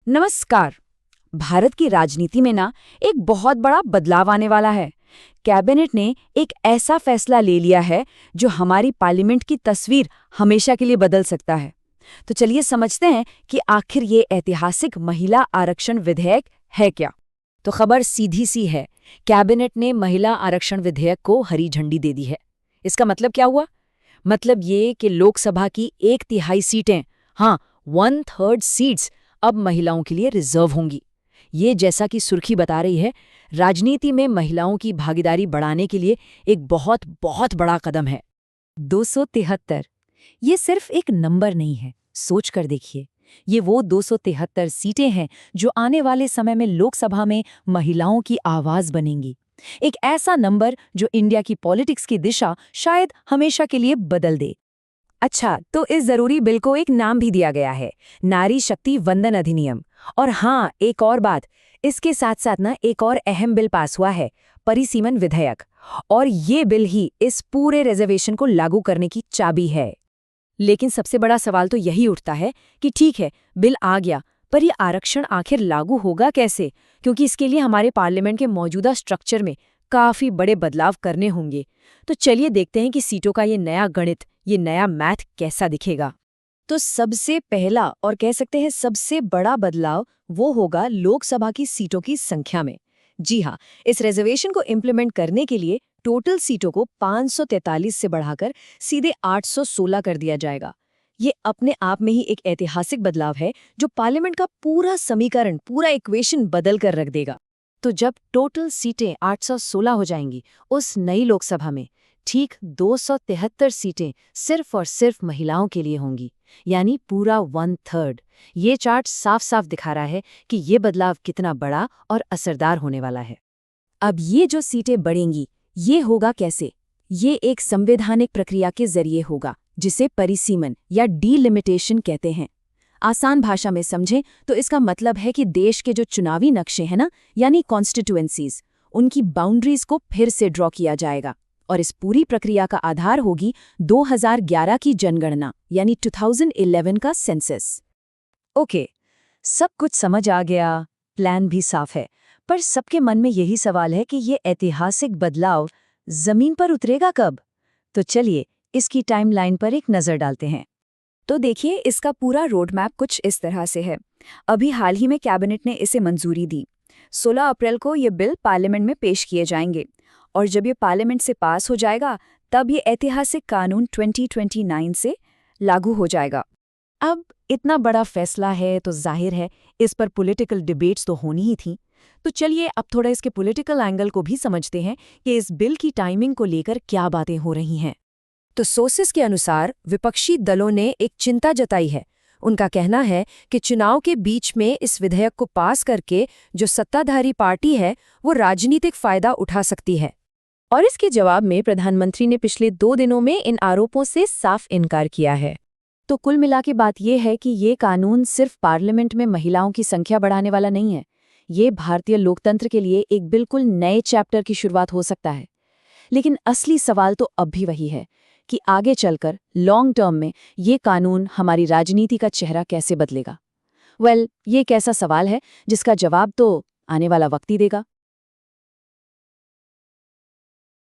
नमस्कार। भारत की राजनीति में ना एक बहुत बड़ा बदलाव आने वाला है। कैबिनेट ने एक ऐसा फैसला ले लिया है जो हमारी पार्लियामेंट की तस्वीर हमेशा के लिए बदल सकता है। तो चलिए समझते हैं कि आखिर ये ऐतिहासिक महिला आरक्षण विधेयक है क्या। तो खबर सीधी सी है, कैबिनेट ने महिला आरक्षण विधेयक को हरी झंडी दे दी है। इसका मतलब क्या हुआ? मतलब ये कि लोकसभा की 1/3 सीटें, हाँ 1/3 सीट्स अब महिलाओं के लिए रिजर्व होंगी। ये, जैसा कि सुर्खी बता रही है, राजनीति में महिलाओं की भागीदारी बढ़ाने के लिए एक बहुत बहुत बड़ा कदम है। 273 ये सिर्फ एक नंबर नहीं है, सोच कर देखिए। ये वो 273 सीटें हैं जो आने वाले समय में लोकसभा में महिलाओं की आवाज बनेंगी। एक ऐसा नंबर जो इंडिया की पॉलिटिक्स की दिशा शायद हमेशा के लिए बदल दे। अच्छा, तो इस जरूरी बिल को एक नाम भी दिया गया है, नारी शक्ति वंदन अधिनियम। और हाँ, एक और बात, इसके साथ साथ ना एक और अहम बिल पास हुआ है, परिसीमन विधेयक। और ये बिल ही इस पूरे रिजर्वेशन को लागू करने की चाबी है। लेकिन सबसे बड़ा सवाल तो यही उठता है कि ठीक है, बिल आ गया, पर ये आरक्षण आखिर लागू होगा कैसे? क्योंकि इसके लिए हमारे पार्लियामेंट के मौजूदा स्ट्रक्चर में काफी बड़े बदलाव करने होंगे। तो चलिए देखते हैं कि सीटों का ये नया गणित, ये नया मैथ कैसा दिखेगा। तो सबसे पहला और कह सकते हैं सबसे बड़ा बदलाव वो होगा लोकसभा की सीटों की संख्या में। जी हाँ, इस रिजर्वेशन को इम्प्लीमेंट करने के लिए टोटल सीटों को 543 से बढ़ाकर सीधे 816 कर दिया जाएगा। ये अपने आप में ही एक ऐतिहासिक बदलाव है जो पार्लियामेंट का पूरा समीकरण, पूरा इक्वेशन बदल कर रख देगा। तो जब टोटल सीटें 816 हो जाएंगी उस नई लोकसभा में, ठीक 273 सीटें सिर्फ और सिर्फ महिलाओं के लिए होंगी, यानी पूरा 1/3। ये चार्ट साफ साफ दिखा रहा है कि ये बदलाव कितना बड़ा और असरदार होने वाला है। अब ये जो सीटें बढ़ेंगी, ये होगा कैसे? ये एक संवैधानिक प्रक्रिया के जरिए होगा, जिसे परिसीमन या डीलिमिटेशन कहते हैं। आसान भाषा में समझें तो इसका मतलब है कि देश के जो चुनावी नक्शे हैं ना, यानी कॉन्स्टिट्यूएंसीज, उनकी बाउंड्रीज को फिर से ड्रॉ किया जाएगा। और इस पूरी प्रक्रिया का आधार होगी 2011 की जनगणना, यानी 2011 का सेंसस। ओके, सब कुछ समझ आ गया, प्लान भी साफ है, पर सबके मन में यही सवाल है कि ये ऐतिहासिक बदलाव जमीन पर उतरेगा कब? तो चलिए इसकी टाइमलाइन पर एक नज़र डालते हैं। तो देखिए, इसका पूरा रोड मैप कुछ इस तरह से है। अभी हाल ही में कैबिनेट ने इसे मंजूरी दी। 16 अप्रैल को ये बिल पार्लियामेंट में पेश किए जाएंगे और जब ये पार्लियामेंट से पास हो जाएगा तब ये ऐतिहासिक कानून 2029 से लागू हो जाएगा। अब इतना बड़ा फैसला है तो जाहिर है इस पर पॉलिटिकल डिबेट्स तो होनी ही थी। तो चलिए अब थोड़ा इसके पॉलिटिकल एंगल को भी समझते हैं कि इस बिल की टाइमिंग को लेकर क्या बातें हो रही हैं। तो सोर्सेस के अनुसार विपक्षी दलों ने एक चिंता जताई है। उनका कहना है कि चुनाव के बीच में इस विधेयक को पास करके जो सत्ताधारी पार्टी है वो राजनीतिक फायदा उठा सकती है। और इसके जवाब में प्रधानमंत्री ने पिछले 2 दिनों में इन आरोपों से साफ इनकार किया है। तो कुल मिला के बात यह है कि ये कानून सिर्फ पार्लियामेंट में महिलाओं की संख्या बढ़ाने वाला नहीं है, ये भारतीय लोकतंत्र के लिए एक बिल्कुल नए चैप्टर की शुरुआत हो सकता है। लेकिन असली सवाल तो अब भी वही है कि आगे चलकर लॉन्ग टर्म में ये कानून हमारी राजनीति का चेहरा कैसे बदलेगा। ये एक ऐसा सवाल है जिसका जवाब तो आने वाला वक्त ही देगा।